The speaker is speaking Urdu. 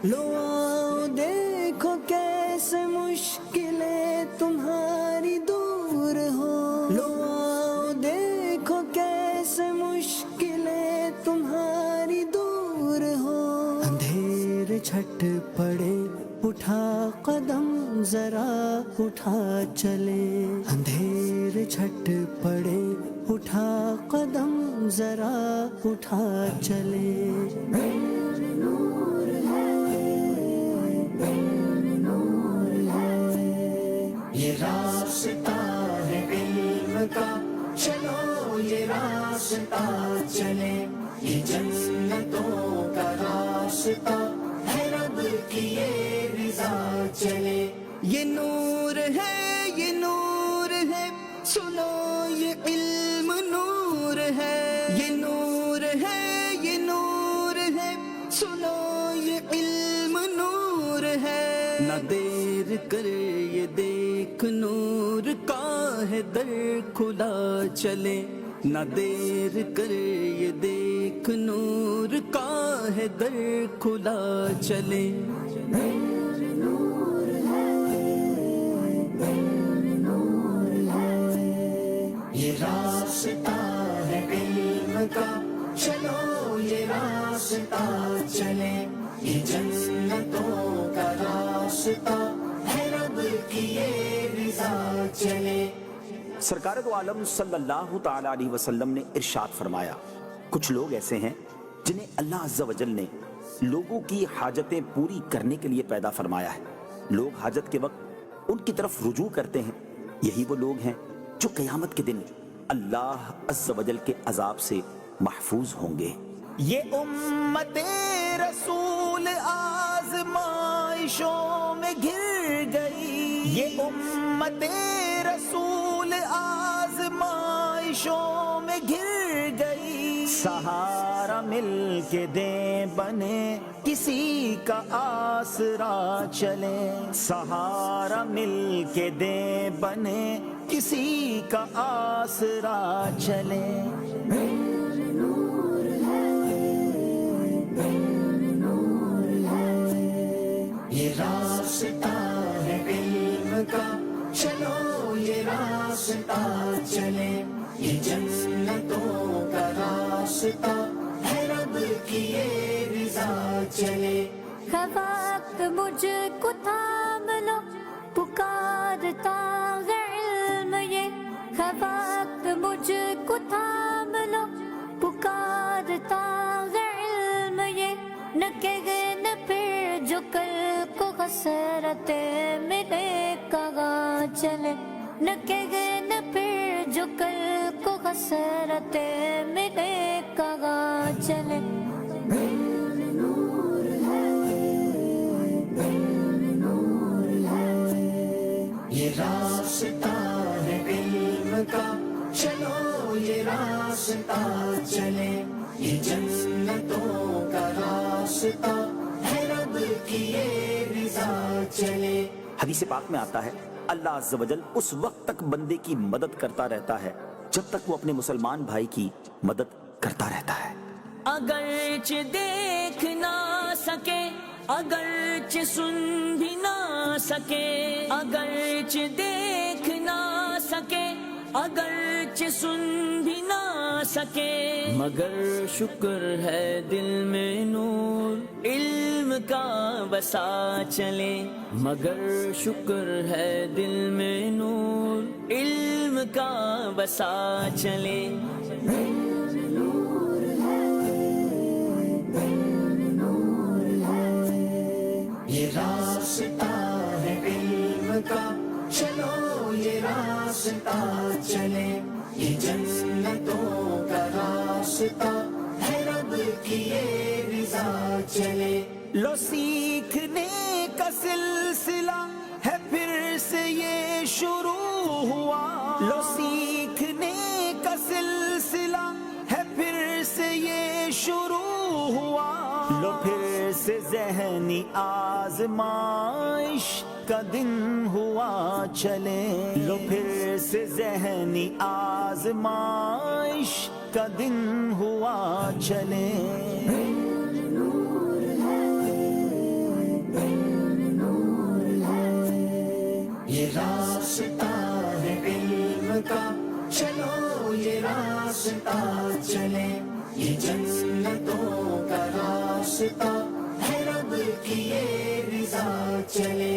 لو آؤ دیکھو کیسے مشکلیں تمہاری دور ہو، لو آؤ دیکھو کیسے مشکلیں تمہاری دور ہو، اندھیر چھٹ پڑے اٹھا قدم ذرا اٹھا چلے، اندھیر چھٹ پڑے اٹھا قدم ذرا اٹھا چلے، یہ راستہ ہے علم کا، چلو یہ راستہ چلے، یہ جنتوں کا راستہ ہے، رب کی یہ رضا چلے، یہ نور ہے، یہ نور ہے، سنو یہ علم نور ہے، یہ نور ہے، یہ نور ہے، سنو یہ علم نور ہے، نہ دیر کرے یہ دیکھ نور کا ہے در کھلا چلے، نہ دیر کرے یہ دیکھ نور کا ہے در کھلا چلے، یہ راستہ ہے علم کا، چلو یہ راستہ چلے، یہ جنتوں کا راستہ ہے، رب کی یہ رضا چلے۔ سرکار دو عالم صلی اللہ تعالی علیہ وسلم نے ارشاد فرمایا، کچھ لوگ ایسے ہیں جنہیں اللہ عز و جل نے لوگوں کی حاجتیں پوری کرنے کے لیے پیدا فرمایا ہے، لوگ حاجت کے وقت ان کی طرف رجوع کرتے ہیں، یہی وہ لوگ ہیں جو قیامت کے دن اللہ عز و جل کے عذاب سے محفوظ ہوں گے۔ یہ امت رسول آزمائشوں میں گر گئی، یہ امت رسول آزمائشوں میں گر گئی، سہارا مل کے دیں بنے کسی کا آسرا چلے، سہارا مل کے دیں بنے کسی کا آسرا چلے، یہ راستہ ہے علم کا، چلو یہ راستہ چلے، یہ جنتوں کا راستہ ہے، رب کی یہ رضا چلے، ہے وقت مجھ کو تھام لو، پکارتا ہے علم یہ، ہے وقت مجھ کو تھام لو، پکارتا ہے علم یہ، نہ کہے نہ پھر جو کل کو حسرت ملے کہاں چلے، نہ کہے نہ پھر جو کل کو حسرت ملے کہاں چلے، یہ راستہ ہے علم کا، چلو یہ راستہ چلے، یہ جنتوں کا راستہ ہے، رب کی یہ رضا چلے۔ حدیث پاک میں آتا ہے اللہ عز و جل اس وقت تک بندے کی مدد کرتا رہتا ہے جب تک وہ اپنے مسلمان بھائی کی مدد کرتا رہتا ہے۔ اگرچہ دیکھ نہ سکے، اگرچہ سن بھی نہ سکے، اگرچہ دیکھ نہ سکے، اگرچہ سن بھی نہ سکے، مگر شکر ہے دل میں نور علم کا بسا چلے، مگر شکر ہے دل میں نور علم کا بسا چلے، یہ راستہ ہے علم کا، چلو یہ راستہ چلے، یہ جنتوں کا راستہ ہے، رب کی یہ رضا چلے، لو سیکھنے کا سلسلہ ہے پھر سے یہ شروع ہوا، لو سیکھنے کا سلسلہ ہے پھر سے یہ شروع ہوا، لو پھر سے ذہنی آزمائش کا دن ہوا چلے، لو پھر سے ذہنی آزمائش کا دن ہوا چلے، کا چلو یہ راستہ چلے یہ جنتوں کا راستہ ہے رب کی یہ رضا چلے